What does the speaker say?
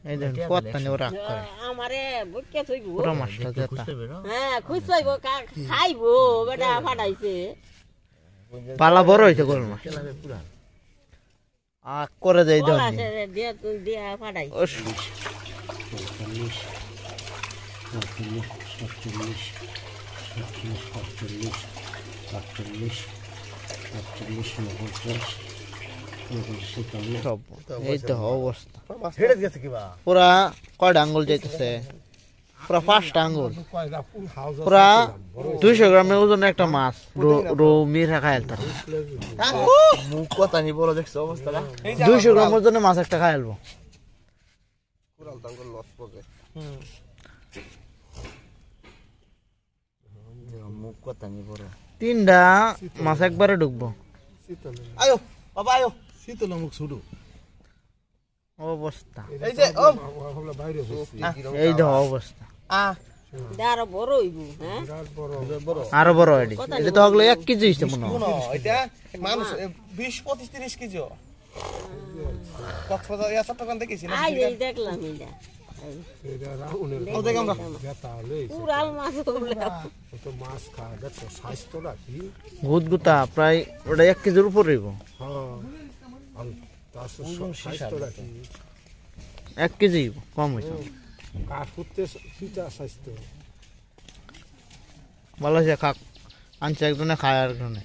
এই দেখেন কত নিয়ে রাখ করে আমারে বুকে থইবো পুরো মাছটা যেটা হ্যাঁ খুঁজছাইবো খাইবো বেটা ফাটাইছে পালা বড় হইছে গোল মাছ আ করে যাই দাও দিয়া দিয়া ফাটাই 48 এই তো অবস্থা পুরা কয়টা আঙ্গুল যাইতেছে পুরা 5টা আঙ্গুল পুরা 200 গ্রামের ওজনের একটা মাছ রো মিরা খাইল তার মুখ কথা নি বড় দেখছো অবস্থাটা 200 গ্রাম ওজনের মাছ একটা খাইলবো পুরা আঙ্গুল লস পড়বে মুখ কথা নি বড় 3টা মাছ একবারে ঢুকবো আয়ো বাবা আয়ো শীতল মুখ ছুড়ু অবস্থা এই যে ও বাইরে এই দেখো অবস্থা আরো বড় হইব হ্যাঁ আরো বড় এটা তো হলো 1 কেজি হইছে মনে হয় এটা মানুষ 20 25 30 কেজি কক্সবাজার ইয়া চট্টগ্রাম দেখেছি না এই দেখলাম এটা রাউনের ও দেখ আমরা বেতা লই পুরা মাছ তো মাছ খায় দেখো স্বাস্থ্য রাখি গুদগুতা প্রায় ওটা 1 কেজির উপর হইব হ্যাঁ তার স্বাস্থ্য রাখি 1 কেজি কম হইছে কাঠ করতে পিতা স্বাস্থ্য ভালো আছে খাক আনছে একজনে খায় আর একজনে